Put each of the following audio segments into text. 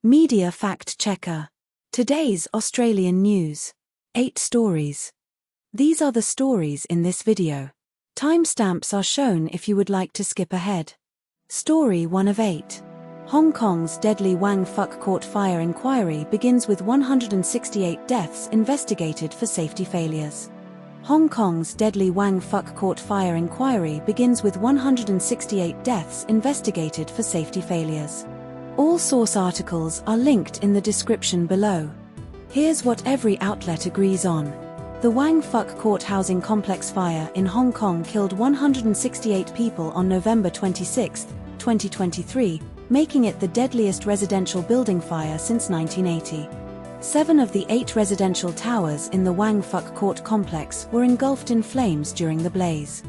Media Fact Checker. Today's Australian news. 8 stories. These are the stories in this video. Timestamps are shown if you would like to skip ahead. Story 1 of 8. Hong Kong's deadly Wang Fuk Court fire inquiry begins with 168 deaths investigated for safety failures. Hong Kong's deadly Wang Fuk Court fire inquiry begins with 168 deaths investigated for safety failures. All source articles are linked in the description below. Here's what every outlet agrees on. The Wang Fuk Court housing complex fire in Hong Kong killed 168 people on November 26, 2023, making it the deadliest residential building fire since 1980. 7 of the 8 residential towers in the Wang Fuk Court complex were engulfed in flames during the blaze.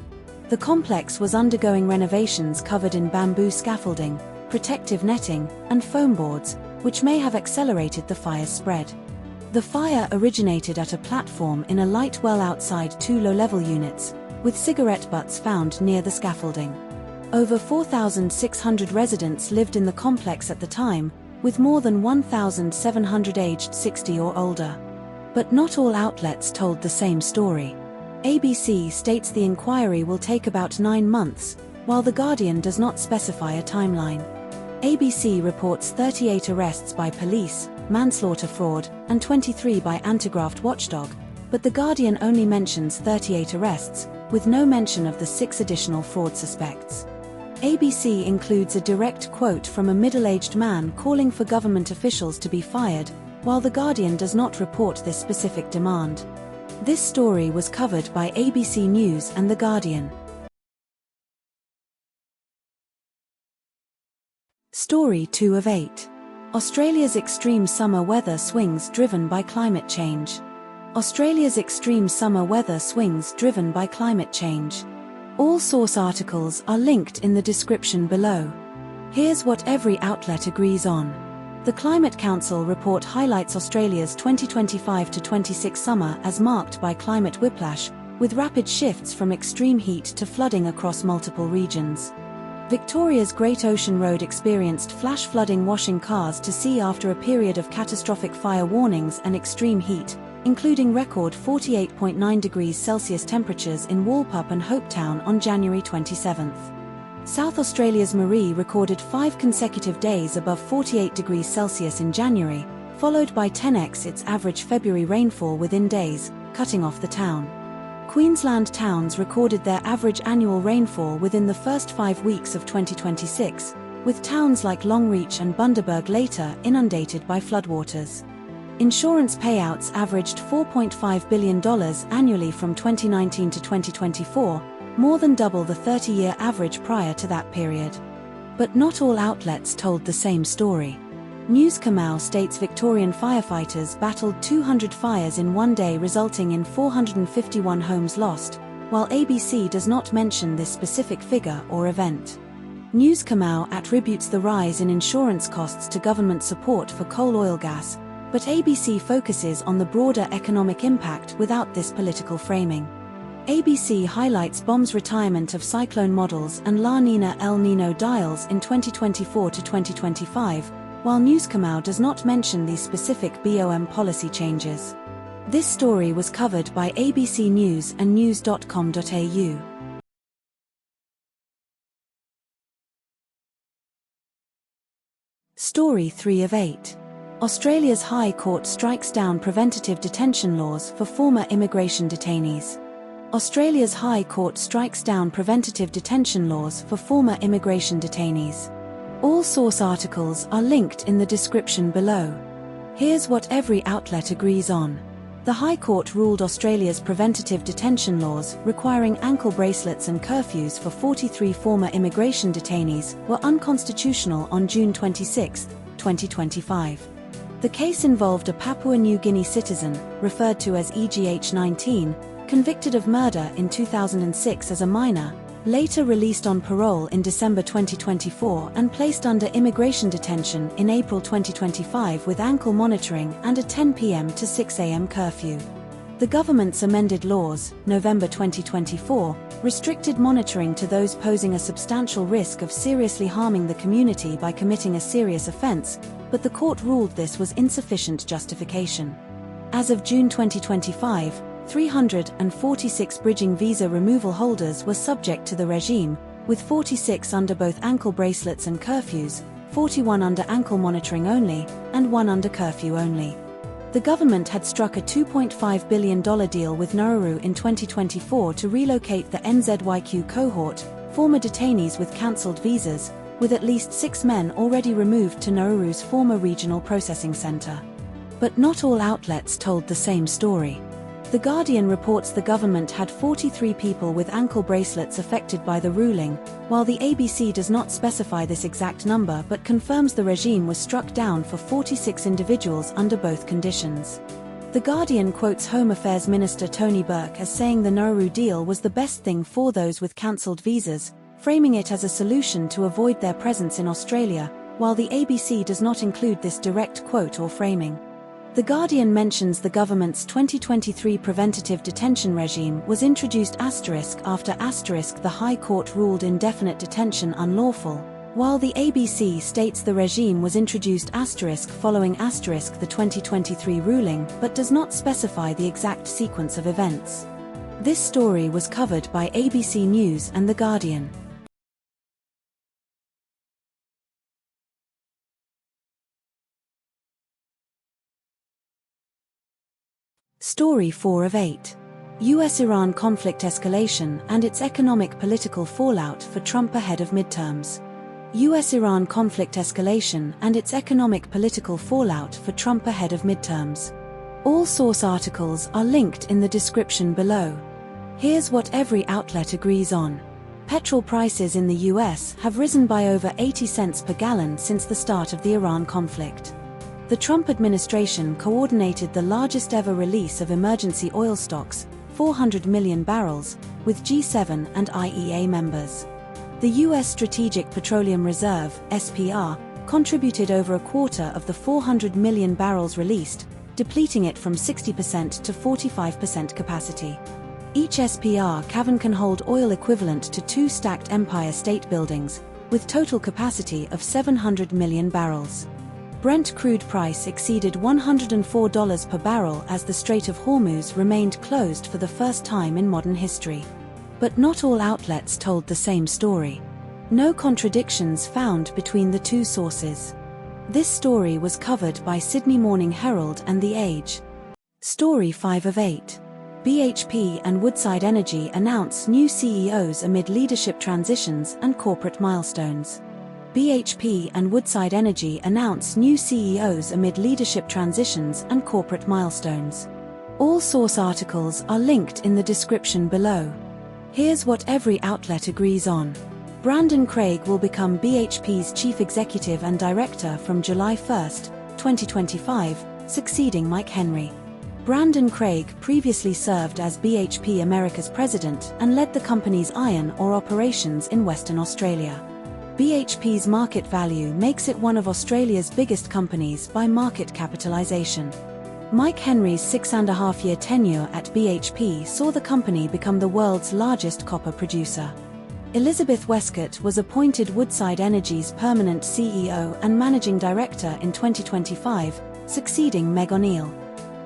The complex was undergoing renovations covered in bamboo scaffolding, protective netting, and foam boards, which may have accelerated the fire's spread. The fire originated at a platform in a light well outside 2 low-level units, with cigarette butts found near the scaffolding. Over 4,600 residents lived in the complex at the time, with more than 1,700 aged 60 or older. But not all outlets told the same story. ABC states the inquiry will take about 9 months, while The Guardian does not specify a timeline. ABC reports 38 arrests by police, manslaughter fraud, and 23 by anti-graft watchdog, but The Guardian only mentions 38 arrests, with no mention of the 6 additional fraud suspects. ABC includes a direct quote from a middle-aged man calling for government officials to be fired, while The Guardian does not report this specific demand. This story was covered by ABC News and The Guardian. Story 2 of 8. Australia's extreme summer weather swings driven by climate change. Australia's extreme summer weather swings driven by climate change. All source articles are linked in the description below. Here's what every outlet agrees on. The Climate Council report highlights Australia's 2025-26 summer as marked by climate whiplash, with rapid shifts from extreme heat to flooding across multiple regions. Victoria's Great Ocean Road experienced flash flooding, washing cars to sea after a period of catastrophic fire warnings and extreme heat, including record 48.9 degrees Celsius temperatures in Walpup and Hopetown on January 27. South Australia's Marie recorded 5 consecutive days above 48 degrees Celsius in January, followed by 10x its average February rainfall within days, cutting off the town. Queensland towns recorded their average annual rainfall within the first 5 weeks of 2026, with towns like Longreach and Bundaberg later inundated by floodwaters. Insurance payouts averaged $4.5 billion annually from 2019 to 2024, more than double the 30-year average prior to that period. But not all outlets told the same story. News Kamau states Victorian firefighters battled 200 fires in one day, resulting in 451 homes lost, while ABC does not mention this specific figure or event. News Kamau attributes the rise in insurance costs to government support for coal oil gas, but ABC focuses on the broader economic impact without this political framing. ABC highlights BOM's retirement of cyclone models and La Nina El Nino dials in 2024 to 2025, while News Kamau does not mention these specific BOM policy changes. This story was covered by ABC News and news.com.au. Story 3 of 8. Australia's High Court strikes down preventative detention laws for former immigration detainees. Australia's High Court strikes down preventative detention laws for former immigration detainees. All source articles are linked in the description below. Here's what every outlet agrees on. The High Court ruled Australia's preventative detention laws requiring ankle bracelets and curfews for 43 former immigration detainees were unconstitutional on June 26, 2025. The case involved a Papua New Guinea citizen, referred to as EGH-19, convicted of murder in 2006 as a minor, later released on parole in December 2024 and placed under immigration detention in April 2025 with ankle monitoring and a 10 p.m. to 6 a.m. curfew. The government's amended laws, November 2024, restricted monitoring to those posing a substantial risk of seriously harming the community by committing a serious offense, but the court ruled this was insufficient justification. As of June 2025, 346 bridging visa removal holders were subject to the regime, with 46 under both ankle bracelets and curfews, 41 under ankle monitoring only, and 1 under curfew only. The government had struck a $2.5 billion deal with Nauru in 2024 to relocate the NZYQ cohort, former detainees with cancelled visas, with at least 6 men already removed to Nauru's former regional processing centre. But not all outlets told the same story. The Guardian reports the government had 43 people with ankle bracelets affected by the ruling, while the ABC does not specify this exact number but confirms the regime was struck down for 46 individuals under both conditions. The Guardian quotes Home Affairs Minister Tony Burke as saying the Nauru deal was the best thing for those with cancelled visas, framing it as a solution to avoid their presence in Australia, while the ABC does not include this direct quote or framing. The Guardian mentions the government's 2023 preventative detention regime was introduced after the High Court ruled indefinite detention unlawful, while the ABC states the regime was introduced following the 2023 ruling but does not specify the exact sequence of events. This story was covered by ABC News and The Guardian. Story 4 of 8. US-Iran conflict escalation and its economic political fallout for Trump ahead of midterms. US-Iran conflict escalation and its economic political fallout for Trump ahead of midterms. All source articles are linked in the description below. Here's what every outlet agrees on. Petrol prices in the US have risen by over 80 cents per gallon since the start of the Iran conflict. The Trump administration coordinated the largest ever release of emergency oil stocks, 400 million barrels, with G7 and IEA members. The U.S. Strategic Petroleum Reserve (SPR) contributed over a quarter of the 400 million barrels released, depleting it from 60% to 45% capacity. Each SPR cavern can hold oil equivalent to 2 stacked Empire State Buildings, with total capacity of 700 million barrels. Brent crude price exceeded $104 per barrel as the Strait of Hormuz remained closed for the first time in modern history. But not all outlets told the same story. No contradictions found between the two sources. This story was covered by Sydney Morning Herald and The Age. Story 5 of 8. BHP and Woodside Energy announce new CEOs amid leadership transitions and corporate milestones. BHP and Woodside Energy announce new CEOs amid leadership transitions and corporate milestones. All source articles are linked in the description below. Here's what every outlet agrees on. Brendan Carr will become BHP's chief executive and director from July 1, 2025, succeeding Mike Henry. Brendan Carr previously served as BHP America's president and led the company's iron ore operations in Western Australia. BHP's market value makes it one of Australia's biggest companies by market capitalisation. Mike Henry's 6.5-year tenure at BHP saw the company become the world's largest copper producer. Elizabeth Westcott was appointed Woodside Energy's permanent CEO and managing director in 2025, succeeding Meg O'Neill.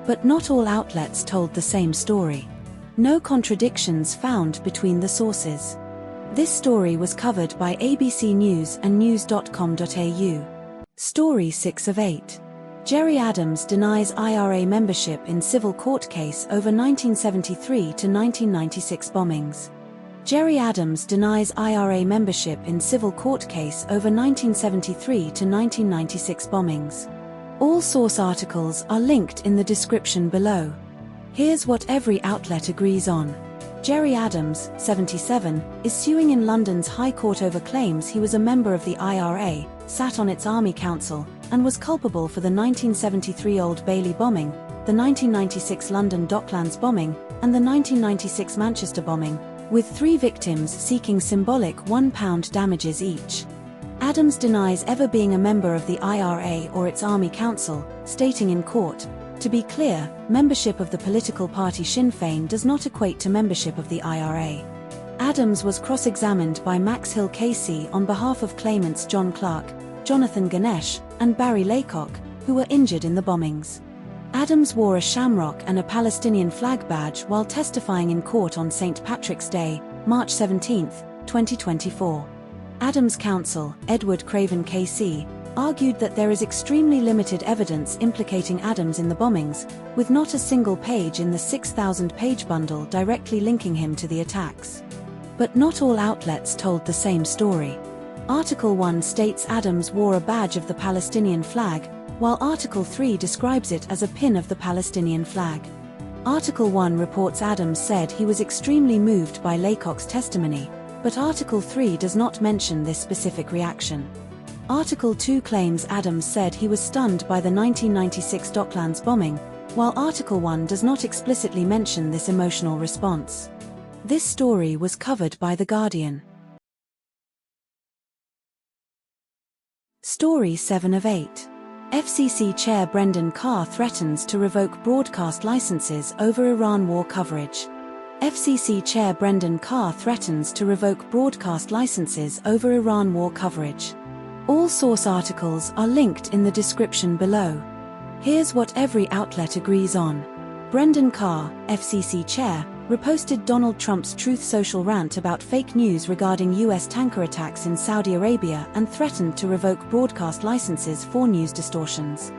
But not all outlets told the same story. No contradictions found between the sources. This story was covered by ABC News and news.com.au. Story 6 of 8. Gerry Adams denies IRA membership in civil court case over 1973 to 1996 bombings. Gerry Adams denies IRA membership in civil court case over 1973 to 1996 bombings. All source articles are linked in the description below. Here's what every outlet agrees on. Gerry Adams, 77, is suing in London's High Court over claims he was a member of the IRA, sat on its Army Council, and was culpable for the 1973 Old Bailey bombing, the 1996 London Docklands bombing, and the 1996 Manchester bombing, with 3 victims seeking symbolic £1 damages each. Adams denies ever being a member of the IRA or its Army Council, stating in court, "To be clear, membership of the political party Sinn Féin does not equate to membership of the IRA." Adams was cross-examined by Max Hill KC on behalf of claimants John Clark, Jonathan Ganesh, and Barry Laycock, who were injured in the bombings. Adams wore a shamrock and a Palestinian flag badge while testifying in court on St. Patrick's Day, March 17, 2024. Adams' counsel, Edward Craven KC, argued that there is extremely limited evidence implicating Adams in the bombings, with not a single page in the 6,000-page bundle directly linking him to the attacks. But not all outlets told the same story. Article 1 states Adams wore a badge of the Palestinian flag, while Article 3 describes it as a pin of the Palestinian flag. Article 1 reports Adams said he was extremely moved by Laycock's testimony, but Article 3 does not mention this specific reaction. Article 2 claims Adams said he was stunned by the 1996 Docklands bombing, while Article 1 does not explicitly mention this emotional response. This story was covered by The Guardian. Story 7 of 8. FCC Chair Brendan Carr threatens to revoke broadcast licenses over Iran war coverage. FCC Chair Brendan Carr threatens to revoke broadcast licenses over Iran war coverage. All source articles are linked in the description below. Here's what every outlet agrees on. Brendan Carr, FCC Chair, reposted Donald Trump's Truth Social rant about fake news regarding U.S. tanker attacks in Saudi Arabia and threatened to revoke broadcast licenses for news distortions.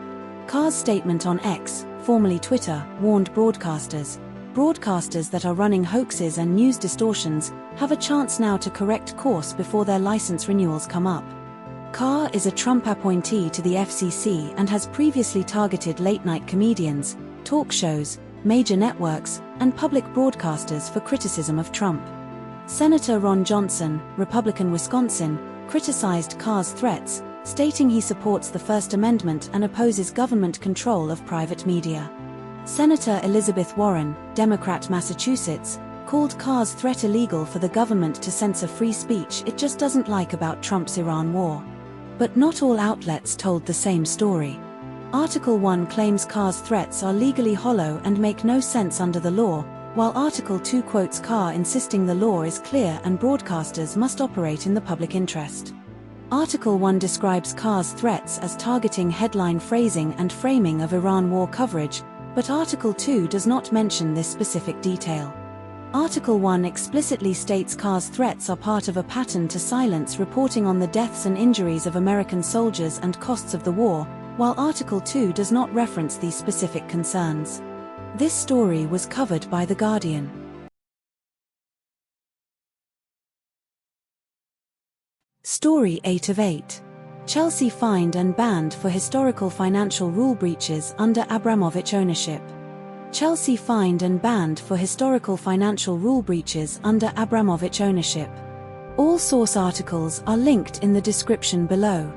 Carr's statement on X, formerly Twitter, warned broadcasters that are running hoaxes and news distortions have a chance now to correct course before their license renewals come up. Carr is a Trump appointee to the FCC and has previously targeted late-night comedians, talk shows, major networks, and public broadcasters for criticism of Trump. Senator Ron Johnson, Republican Wisconsin, criticized Carr's threats, stating he supports the First Amendment and opposes government control of private media. Senator Elizabeth Warren, Democrat Massachusetts, called Carr's threat illegal for the government to censor free speech it just doesn't like about Trump's Iran war. But not all outlets told the same story. Article 1 claims Carr's threats are legally hollow and make no sense under the law, while Article 2 quotes Carr insisting the law is clear and broadcasters must operate in the public interest. Article 1 describes Carr's threats as targeting headline phrasing and framing of Iran war coverage, but Article 2 does not mention this specific detail. Article 1 explicitly states Carr's threats are part of a pattern to silence reporting on the deaths and injuries of American soldiers and costs of the war, while Article 2 does not reference these specific concerns. This story was covered by The Guardian. Story 8 of 8. Chelsea fined and banned for historical financial rule breaches under Abramovich ownership. Chelsea fined and banned for historical financial rule breaches under Abramovich ownership. All source articles are linked in the description below.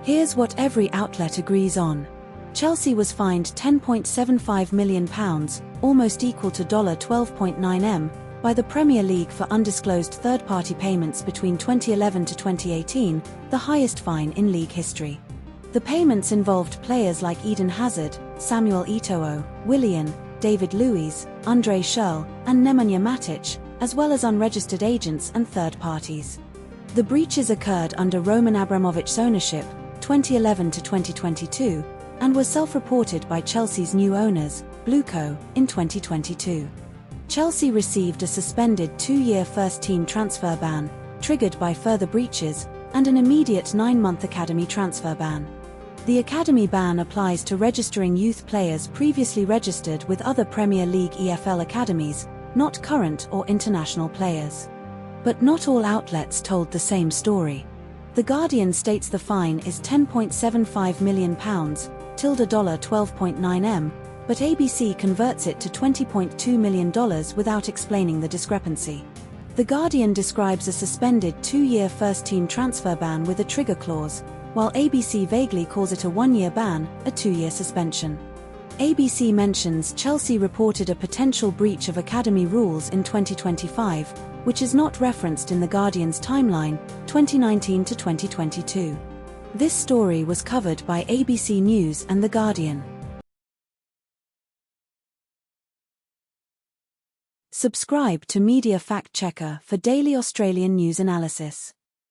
Here's what every outlet agrees on. Chelsea was fined £10.75 million, almost equal to $12.9 m, by the Premier League for undisclosed third-party payments between 2011 to 2018, the highest fine in league history. The payments involved players like Eden Hazard, Samuel Eto'o, Willian, David Luiz, Andrei Schürrle, and Nemanja Matic, as well as unregistered agents and third parties. The breaches occurred under Roman Abramovich's ownership, 2011 to 2022, and were self-reported by Chelsea's new owners, Blueco, in 2022. Chelsea received a suspended 2-year first-team transfer ban, triggered by further breaches, and an immediate 9-month academy transfer ban. The academy ban applies to registering youth players previously registered with other Premier League EFL academies, not current or international players. But not all outlets told the same story. The Guardian states the fine is £10.75 million, $12.9 m, but ABC converts it to $20.2 million without explaining the discrepancy. The Guardian describes a suspended 2-year first-team transfer ban with a trigger clause, while ABC vaguely calls it a 1-year ban, a 2-year suspension. ABC mentions Chelsea reported a potential breach of academy rules in 2025, which is not referenced in The Guardian's timeline, 2019 to 2022. This story was covered by ABC News and The Guardian. Subscribe to Media Fact Checker for daily Australian news analysis.